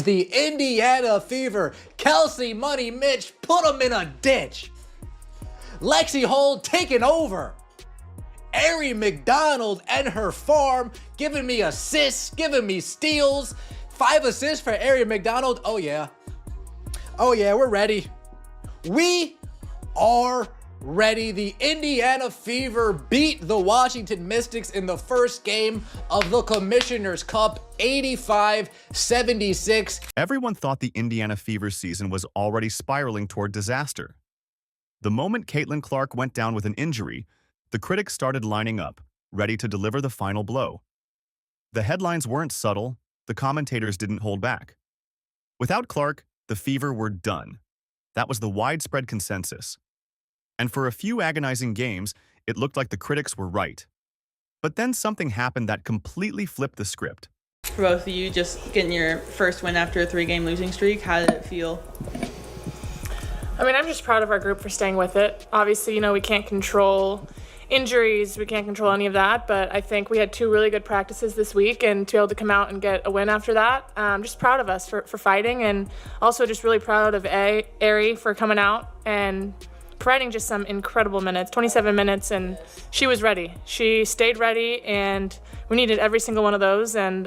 The Indiana Fever. Kelsey, Money Mitch, put them in a ditch. Lexi Holt taking over. Aari McDonald and her farm giving me assists, giving me steals. 5 assists for Aari McDonald. Oh yeah. Oh yeah, we're ready. We are ready. The Indiana Fever beat the Washington Mystics in the first game of the Commissioner's Cup, 85-76. Everyone thought the Indiana Fever season was already spiraling toward disaster. The moment Caitlin Clark went down with an injury, the critics started lining up, ready to deliver the final blow. The headlines weren't subtle, the commentators didn't hold back. Without Clark, the Fever were done. That was the widespread consensus. And for a few agonizing games, it looked like the critics were right. But then something happened that completely flipped the script. For both of you, just getting your first win after a 3-game losing streak, how did it feel? I mean, I'm just proud of our group for staying with it. Obviously, we can't control injuries, we can't control any of that, but I think we had 2 really good practices this week, and to be able to come out and get a win after that, I'm just proud of us for fighting, and also just really proud of Aari for coming out and providing just some incredible minutes, 27 minutes, and she was ready. She stayed ready, and we needed every single one of those, and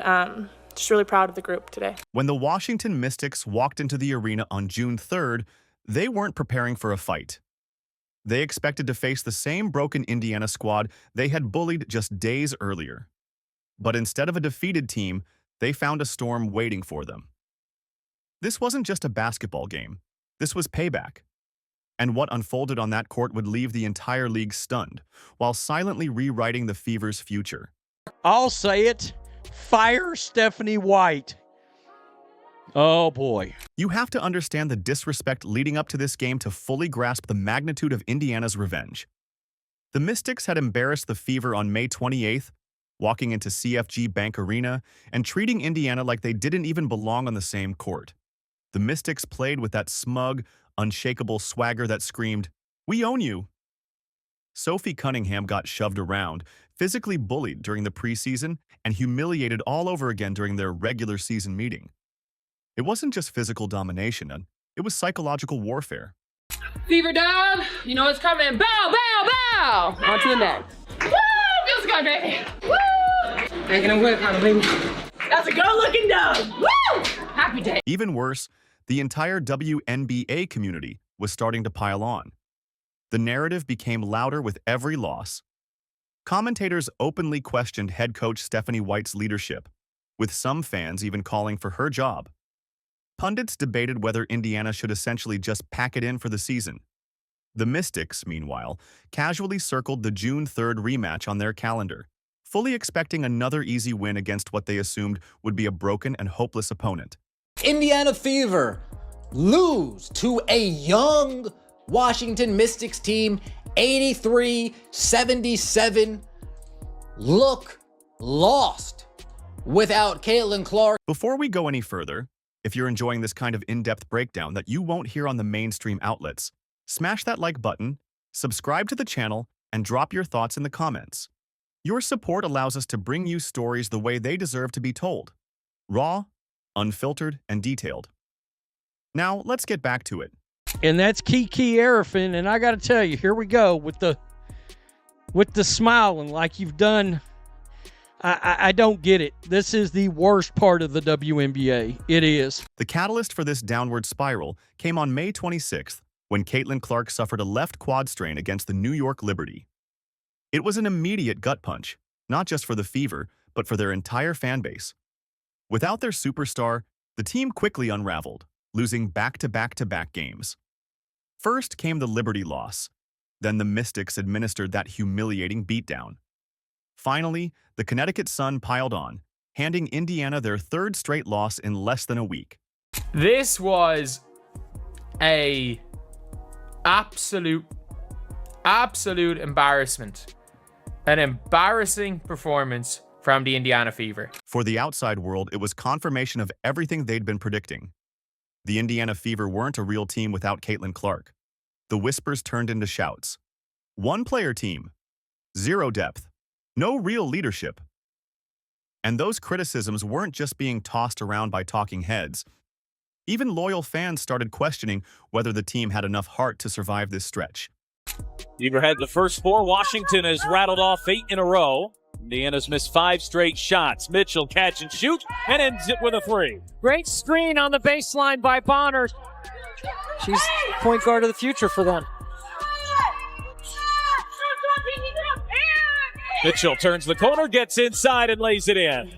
just really proud of the group today. When the Washington Mystics walked into the arena on June 3rd, they weren't preparing for a fight. They expected to face the same broken Indiana squad they had bullied just days earlier. But instead of a defeated team, they found a storm waiting for them. This wasn't just a basketball game. This was payback. And what unfolded on that court would leave the entire league stunned, while silently rewriting the Fever's future. I'll say it. Fire Stephanie White. Oh boy. You have to understand the disrespect leading up to this game to fully grasp the magnitude of Indiana's revenge. The Mystics had embarrassed the Fever on May 28th, walking into CFG Bank Arena and treating Indiana like they didn't even belong on the same court. The Mystics played with that smug, unshakable swagger that screamed, "We own you." Sophie Cunningham got shoved around, physically bullied during the preseason, and humiliated all over again during their regular season meeting. It wasn't just physical domination, it was psychological warfare. Fever down, you know it's coming. Bow, bow, bow! On to the next. Woo! Feels good, baby. Woo! Making them good, kind of baby. That's a good-looking dog. Woo! Happy day. Even worse, the entire WNBA community was starting to pile on. The narrative became louder with every loss. Commentators openly questioned head coach Stephanie White's leadership, with some fans even calling for her job. Pundits debated whether Indiana should essentially just pack it in for the season. The Mystics, meanwhile, casually circled the June 3rd rematch on their calendar, fully expecting another easy win against what they assumed would be a broken and hopeless opponent. Indiana Fever lose to a young Washington Mystics team, 83-77. Look lost without Caitlin Clark. Before we go any further, if you're enjoying this kind of in-depth breakdown that you won't hear on the mainstream outlets, smash that like button, subscribe to the channel, and drop your thoughts in the comments. Your support allows us to bring you stories the way they deserve to be told. Raw, unfiltered, and detailed. Now, let's get back to it. And that's Kiki Arafin, and I got to tell you, here we go with the smiling like you've done. I don't get it. This is the worst part of the WNBA. It is. The catalyst for this downward spiral came on May 26th, when Caitlin Clark suffered a left quad strain against the New York Liberty. It was an immediate gut punch, not just for the Fever, but for their entire fan base. Without their superstar, the team quickly unraveled, losing back-to-back-to-back games. First came the Liberty loss. Then the Mystics administered that humiliating beatdown. Finally, the Connecticut Sun piled on, handing Indiana their 3rd straight loss in less than a week. This was a absolute embarrassment. An embarrassing performance from the Indiana Fever. For the outside world, it was confirmation of everything they'd been predicting. The Indiana Fever weren't a real team without Caitlin Clark. The whispers turned into shouts. One-player team. Zero depth. No real leadership. And those criticisms weren't just being tossed around by talking heads. Even loyal fans started questioning whether the team had enough heart to survive this stretch. Fever had the first 4. Washington has rattled off 8 in a row. Indiana's missed 5 straight shots. Mitchell catch and shoot and ends it with a 3. Great screen on the baseline by Bonner. She's point guard of the future for them. Mitchell turns the corner, gets inside, and lays it in.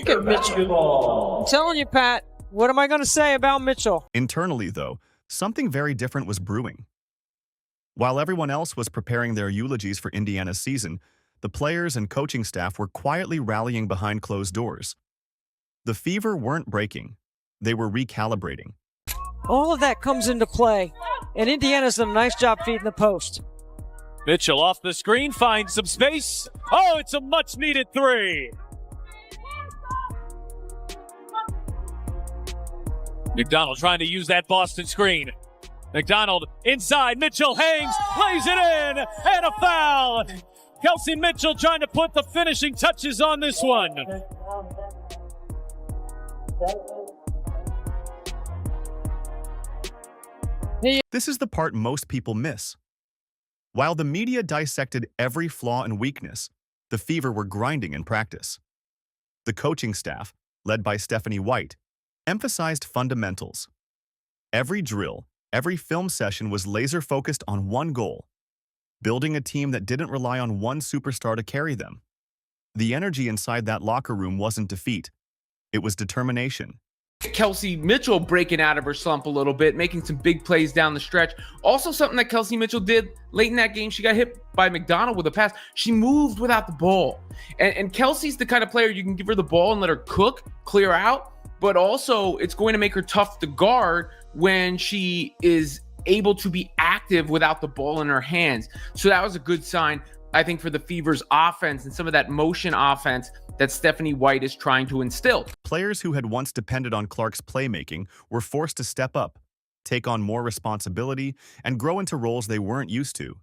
Good Mitchell. I'm telling you, Pat, what am I going to say about Mitchell? Internally, though, something very different was brewing. While everyone else was preparing their eulogies for Indiana's season, the players and coaching staff were quietly rallying behind closed doors. The Fever weren't breaking. They were recalibrating. All of that comes into play, and Indiana's done a nice job feeding the post. Mitchell off the screen, finds some space. Oh, it's a much-needed 3. McDonald trying to use that Boston screen. McDonald inside, Mitchell hangs, lays it in, and a foul. Kelsey Mitchell trying to put the finishing touches on this one. This is the part most people miss. While the media dissected every flaw and weakness, the Fever were grinding in practice. The coaching staff, led by Stephanie White, emphasized fundamentals. Every drill, every film session was laser-focused on one goal: building a team that didn't rely on one superstar to carry them. The energy inside that locker room wasn't defeat. It was determination. Kelsey Mitchell breaking out of her slump a little bit, making some big plays down the stretch. Also something that Kelsey Mitchell did late in that game, she got hit by McDonald with a pass. She moved without the ball. And Kelsey's the kind of player you can give her the ball and let her cook, clear out, but also it's going to make her tough to guard when she is able to be active without the ball in her hands. So that was a good sign, I think, for the Fever's offense and some of that motion offense that Stephanie White is trying to instill. Players who had once depended on Clark's playmaking were forced to step up, take on more responsibility, and grow into roles they weren't used to.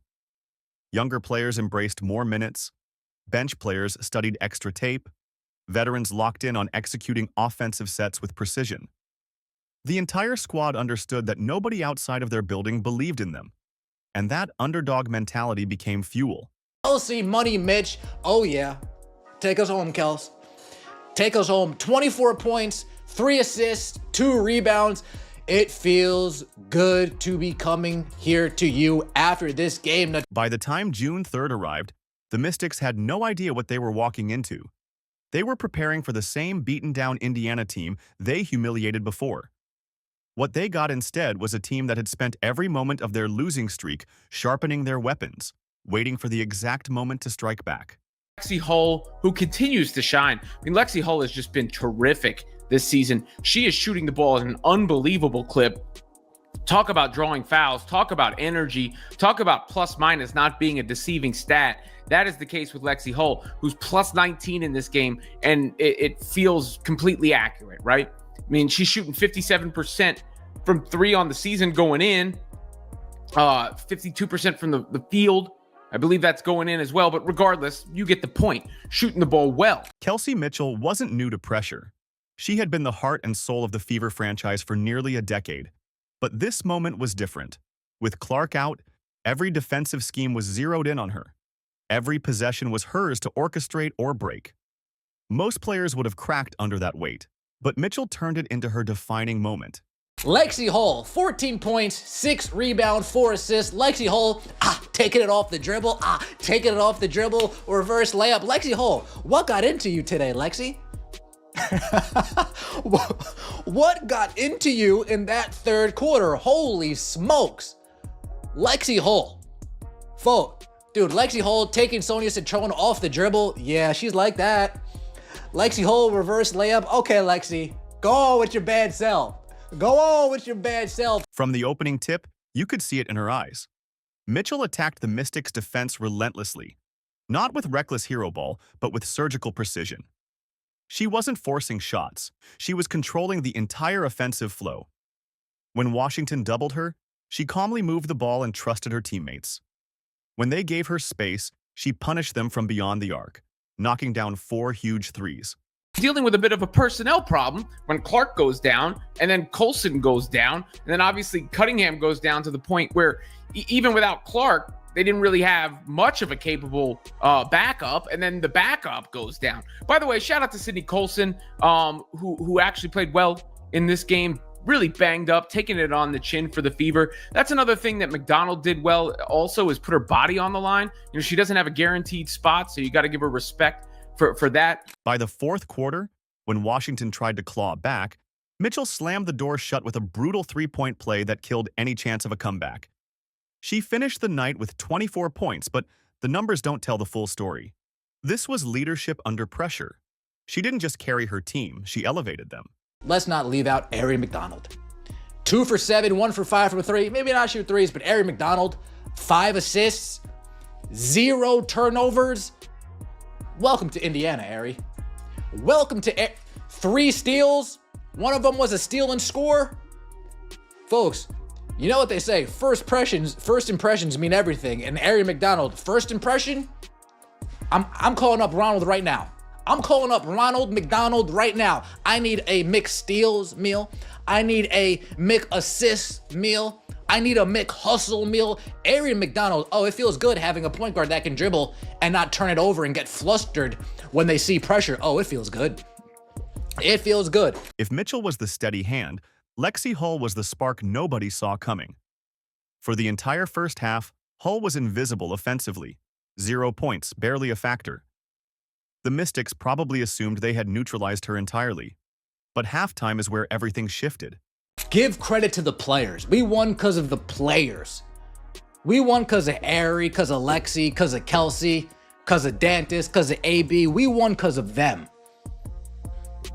Younger players embraced more minutes. Bench players studied extra tape. Veterans locked in on executing offensive sets with precision. The entire squad understood that nobody outside of their building believed in them, and that underdog mentality became fuel. Kelsey Money Mitch, oh yeah. Take us home, Kels. Take us home. 24 points, 3 assists, 2 rebounds. It feels good to be coming here to you after this game. By the time June 3rd arrived, the Mystics had no idea what they were walking into. They were preparing for the same beaten-down Indiana team they humiliated before. What they got instead was a team that had spent every moment of their losing streak sharpening their weapons, waiting for the exact moment to strike back. Lexi Hull, who continues to shine. I mean, Lexi Hull has just been terrific this season. She is shooting the ball at an unbelievable clip. Talk about drawing fouls. Talk about energy. Talk about plus minus not being a deceiving stat. That is the case with Lexi Hull, who's plus 19 in this game, and it feels completely accurate, right? I mean, she's shooting 57% from 3 on the season going in, 52% from the field. I believe that's going in as well, but regardless, you get the point. Shooting the ball well. Kelsey Mitchell wasn't new to pressure. She had been the heart and soul of the Fever franchise for nearly a decade. But this moment was different. With Clark out, every defensive scheme was zeroed in on her. Every possession was hers to orchestrate or break. Most players would have cracked under that weight, but Mitchell turned it into her defining moment. Lexi Hull, 14 points, 6 rebounds, 4 assists. Lexi Hull, taking it off the dribble, taking it off the dribble, reverse layup. Lexi Hull, what got into you today, Lexi? What got into you in that third quarter? Holy smokes. Lexi Hull. Dude, Lexi Hull taking Sonia Citrone off the dribble. Yeah, she's like that. Lexi Hull, reverse layup. Okay, Lexi, go on with your bad self. Go on with your bad self. From the opening tip, you could see it in her eyes. Mitchell attacked the Mystics' defense relentlessly, not with reckless hero ball, but with surgical precision. She wasn't forcing shots. She was controlling the entire offensive flow. When Washington doubled her, she calmly moved the ball and trusted her teammates. When they gave her space, she punished them from beyond the arc, knocking down 4 huge threes. dealing with a bit of a personnel problem when Clark goes down and then Colson goes down. And then obviously Cunningham goes down to the point where even without Clark, they didn't really have much of a capable backup, and then the backup goes down. By the way, shout out to Sydney Colson, who actually played well in this game, really banged up, taking it on the chin for the Fever. That's another thing that McDonald did well also, is put her body on the line. You know, she doesn't have a guaranteed spot, so you got to give her respect for that. By the fourth quarter, when Washington tried to claw back, Mitchell slammed the door shut with a brutal three-point play that killed any chance of a comeback. She finished the night with 24 points, but the numbers don't tell the full story. This was leadership under pressure. She didn't just carry her team, she elevated them. Let's not leave out Aari McDonald. 2 for 7, 1 for 5 from 3. Maybe not shoot threes, but Aari McDonald, 5 assists, 0 turnovers. Welcome to Indiana, Aari. Welcome to 3 steals. One of them was a steal and score. Folks, you know what they say, first impressions mean everything. And Aari McDonald, first impression, I'm calling up Ronald right now. I'm calling up Ronald McDonald right now. I need a Mick steals meal. I need a Mick assist meal. I need a Mick hustle meal. Aari McDonald, oh, it feels good having a point guard that can dribble and not turn it over and get flustered when they see pressure. Oh, it feels good. It feels good. If Mitchell was the steady hand, Lexi Hull was the spark nobody saw coming. For the entire first half, Hull was invisible offensively. 0 points, barely a factor. The Mystics probably assumed they had neutralized her entirely. But halftime is where everything shifted. Give credit to the players. We won because of the players. We won because of Aari, because of Lexi, because of Kelsey, because of Dantis, because of AB. We won because of them.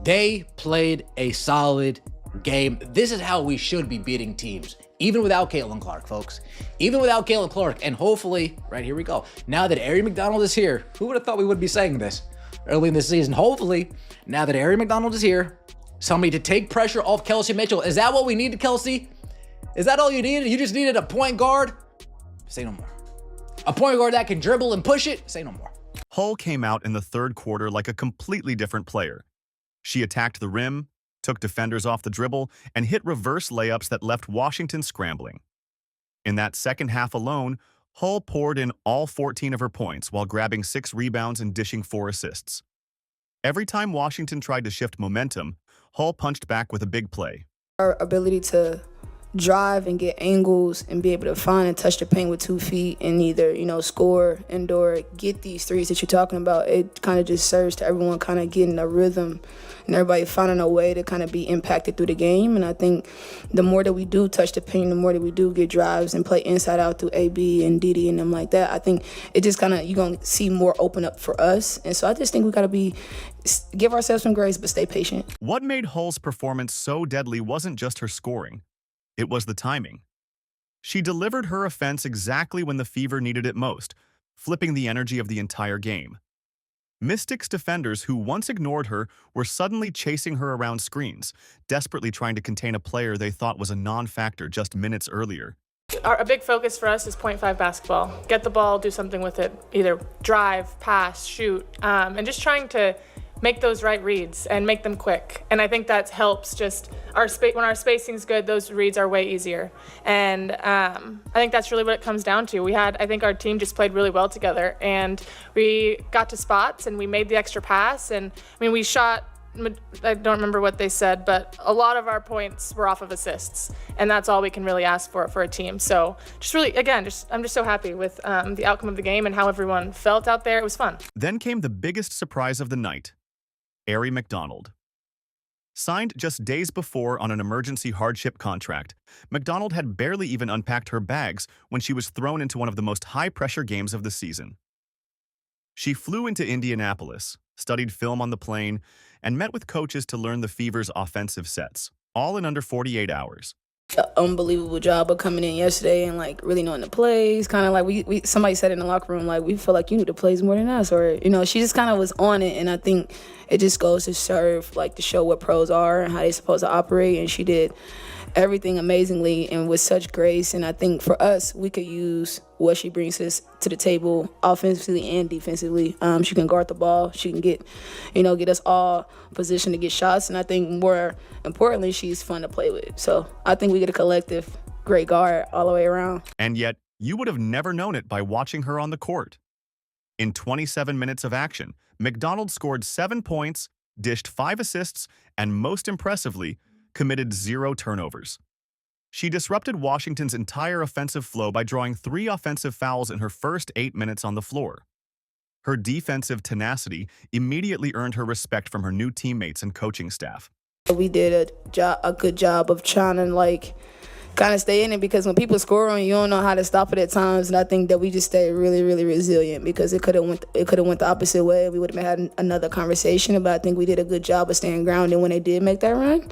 They played a solid game. This is how we should be beating teams, even without Caitlin Clark, folks. Even without Caitlin Clark. And hopefully, right here we go. Now that Aari McDonald is here, who would have thought we would be saying this early in the season? Hopefully, now that Aari McDonald is here, somebody to take pressure off Kelsey Mitchell. Is that what we needed, Kelsey? Is that all you needed? You just needed a point guard? Say no more. A point guard that can dribble and push it? Say no more. Hull came out in the third quarter like a completely different player. She attacked the rim, took defenders off the dribble, and hit reverse layups that left Washington scrambling. In that second half alone, Hull poured in all 14 of her points while grabbing 6 rebounds and dishing 4 assists. Every time Washington tried to shift momentum, Hull punched back with a big play. Our ability to drive and get angles and be able to find and touch the paint with 2 feet and either, score and/or get these threes that you're talking about, it kind of just serves to everyone kind of getting a rhythm and everybody finding a way to kind of be impacted through the game. And I think the more that we do touch the paint, the more that we do get drives and play inside out through AB and Didi and them like that, I think it just kind of, you're going to see more open up for us. And so I just think we got to give ourselves some grace, but stay patient. What made Hull's performance so deadly wasn't just her scoring. It was the timing. She delivered her offense exactly when the Fever needed it most, flipping the energy of the entire game. Mystics defenders who once ignored her were suddenly chasing her around screens, desperately trying to contain a player they thought was a non-factor just minutes earlier. A big focus for us is 0.5 basketball. Get the ball, do something with it. Either drive, pass, shoot, and just trying to make those right reads and make them quick. And I think that helps just when our spacing's good, those reads are way easier. And I think that's really what it comes down to. I think our team just played really well together, and we got to spots and we made the extra pass. And we shot, I don't remember what they said, but a lot of our points were off of assists, and that's all we can really ask for a team. So just really, again, I'm just so happy with the outcome of the game and how everyone felt out there. It was fun. Then came the biggest surprise of the night. Aari McDonald. Signed just days before on an emergency hardship contract, McDonald had barely even unpacked her bags when she was thrown into one of the most high-pressure games of the season. She flew into Indianapolis, studied film on the plane, and met with coaches to learn the Fever's offensive sets, all in under 48 hours. An unbelievable job of coming in yesterday and really knowing the plays. Kind of like somebody said in the locker room, we feel like you knew the plays more than us, or she just kind of was on it. And I think it just goes to serve to show what pros are and how they're supposed to operate. And she did everything amazingly and with such grace. And I think for us, we could use what she brings to the table offensively and defensively. She can guard the ball. She can get us all positioned to get shots. And I think more importantly, she's fun to play with. So I think we get a collective great guard all the way around. And yet, you would have never known it by watching her on the court. In 27 minutes of action, McDonald scored 7 points, dished 5 assists, and most impressively, committed 0 turnovers. She disrupted Washington's entire offensive flow by drawing 3 offensive fouls in her first 8 minutes on the floor. Her defensive tenacity immediately earned her respect from her new teammates and coaching staff. We did a good job of trying to kind of stay in it, because when people score on you, you don't know how to stop it at times. And I think that we just stayed really, really resilient, because it could have went the opposite way. We would have had another conversation, but I think we did a good job of staying grounded when they did make that run.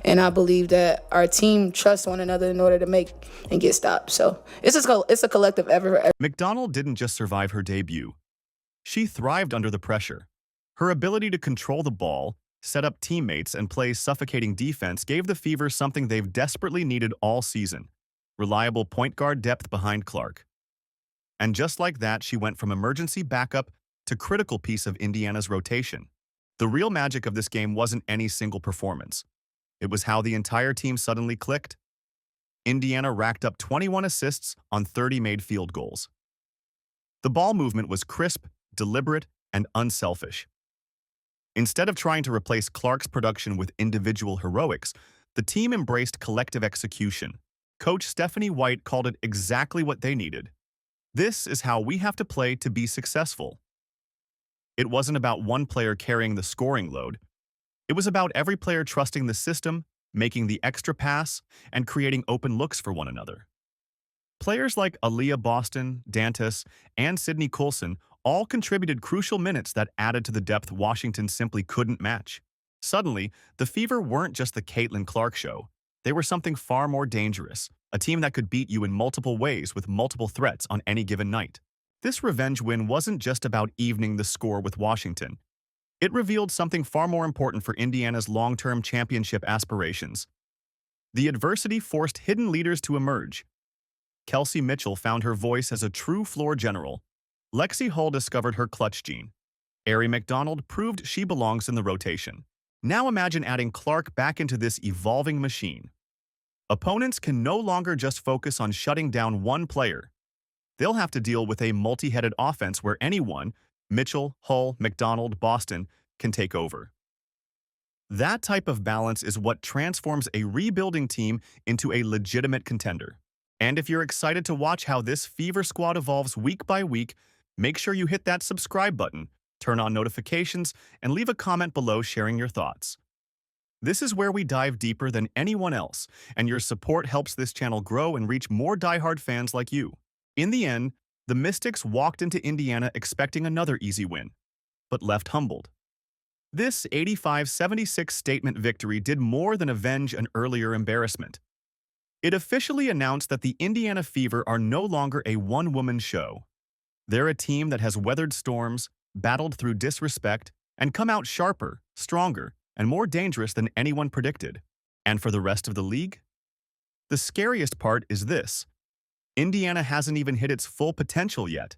And I believe that our team trusts one another in order to make and get stopped. So it's a collective effort. McDonald didn't just survive her debut. She thrived under the pressure. Her ability to control the ball, set up teammates, and play suffocating defense gave the Fever something they've desperately needed all season: reliable point guard depth behind Clark. And just like that, she went from emergency backup to critical piece of Indiana's rotation. The real magic of this game wasn't any single performance. It was how the entire team suddenly clicked. Indiana racked up 21 assists on 30 made field goals. The ball movement was crisp, deliberate, and unselfish. Instead of trying to replace Clark's production with individual heroics, the team embraced collective execution. Coach Stephanie White called it exactly what they needed. This is how we have to play to be successful. It wasn't about one player carrying the scoring load. It was about every player trusting the system, making the extra pass, and creating open looks for one another. Players like Aaliyah Boston, Dantas, and Sydney Coulson all contributed crucial minutes that added to the depth Washington simply couldn't match. Suddenly, the Fever weren't just the Caitlin Clark show. They were something far more dangerous, a team that could beat you in multiple ways with multiple threats on any given night. This revenge win wasn't just about evening the score with Washington. It revealed something far more important for Indiana's long-term championship aspirations. The adversity forced hidden leaders to emerge. Kelsey Mitchell found her voice as a true floor general. Lexi Hull discovered her clutch gene. Aari McDonald proved she belongs in the rotation. Now imagine adding Clark back into this evolving machine. Opponents can no longer just focus on shutting down one player. They'll have to deal with a multi-headed offense where anyone, Mitchell, Hull, McDonald, Boston, can take over. That type of balance is what transforms a rebuilding team into a legitimate contender. And if you're excited to watch how this Fever squad evolves week by week, make sure you hit that subscribe button, turn on notifications, and leave a comment below sharing your thoughts. This is where we dive deeper than anyone else, and your support helps this channel grow and reach more diehard fans like you. In the end, the Mystics walked into Indiana expecting another easy win, but left humbled. This 85-76 statement victory did more than avenge an earlier embarrassment. It officially announced that the Indiana Fever are no longer a one-woman show. They're a team that has weathered storms, battled through disrespect, and come out sharper, stronger, and more dangerous than anyone predicted. And for the rest of the league? The scariest part is this: Indiana hasn't even hit its full potential yet.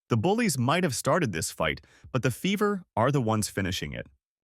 The Bullies might have started this fight, but the Fever are the ones finishing it.